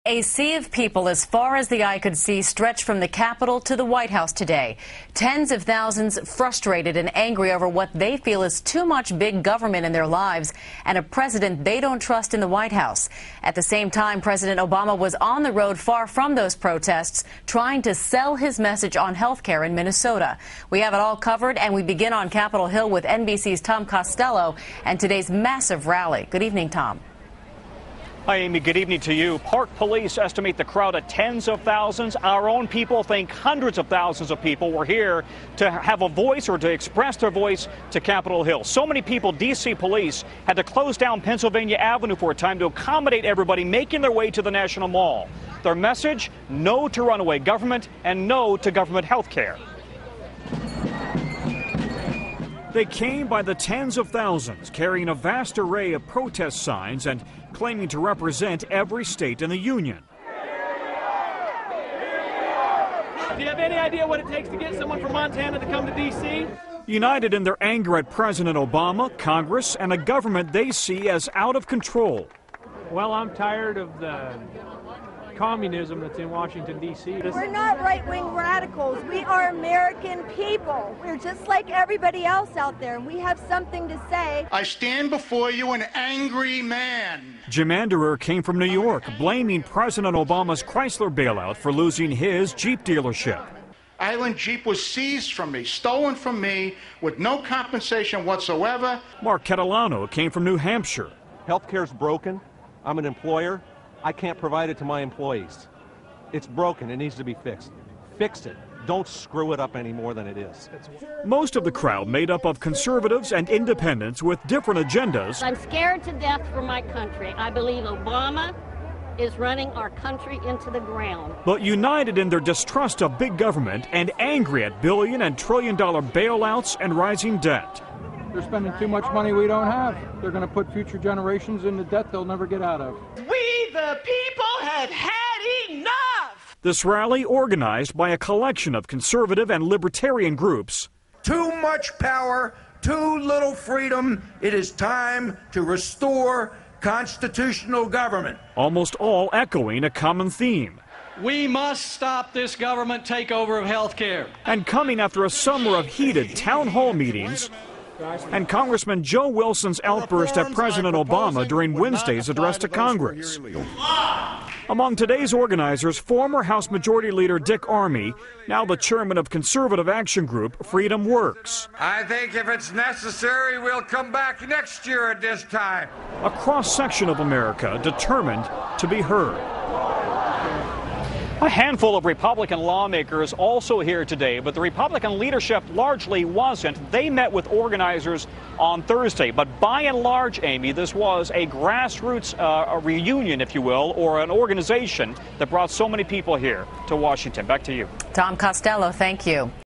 A sea of people as far as the eye could see stretched from the Capitol to the White House today. Tens of thousands frustrated and angry over what they feel is too much big government in their lives and a president they don't trust in the White House. At the same time, President Obama was on the road far from those protests, trying to sell his message on health care in Minnesota. We have it all covered, and we begin on Capitol Hill with NBC's Tom Costello and today's massive rally. Good evening, Tom. Hi, Amy. Good evening to you. Park police estimate the crowd at tens of thousands. Our own people think hundreds of thousands of people were here to have a voice or to express their voice to Capitol Hill. So many people, D.C. police had to close down Pennsylvania Avenue for a time to accommodate everybody making their way to the National Mall. Their message: no to runaway government and no to government health care. They came by the tens of thousands, carrying a vast array of protest signs and claiming to represent every state in the union. Do you have any idea what it takes to get someone from Montana to come to D.C.? United in their anger at President Obama, Congress, and a government they see as out of control. Well, I'm tired of the communism that's in Washington, D.C. We're not right-wing radicals. We are American people. We're just like everybody else out there, and we have something to say. I stand before you an angry man. Jim Anderer came from New York, blaming President Obama's Chrysler bailout for losing his Jeep dealership. Island Jeep was seized from me, stolen from me, with no compensation whatsoever. Mark Catalano came from New Hampshire. Healthcare's broken. I'm an employer. I can't provide it to my employees. It's broken. It needs to be fixed. Fix it. Don't screw it up any more than it is. Most of the crowd made up of conservatives and independents with different agendas. I'm scared to death for my country. I believe Obama is running our country into the ground. But united in their distrust of big government and angry at billion and trillion-dollar bailouts and rising debt. They're spending too much money we don't have. They're going to put future generations into debt they'll never get out of. We, the people, have had enough! This rally, organized by a collection of conservative and libertarian groups. Too much power, too little freedom. It is time to restore constitutional government. Almost all echoing a common theme. We must stop this government takeover of health care. And coming after a summer of heated town hall meetings and Congressman Joe Wilson's outburst at President Obama during Wednesday's address to Congress. Among today's organizers, former House Majority Leader Dick Armey, now the chairman of conservative action group FreedomWorks. I think if it's necessary, we'll come back next year at this time. A cross-section of America determined to be heard. A handful of Republican lawmakers also here today, but the Republican leadership largely wasn't. They met with organizers on Thursday, but by and large, Amy, this was a grassroots reunion, if you will, or an organization that brought so many people here to Washington. Back to you. Tom Costello, thank you.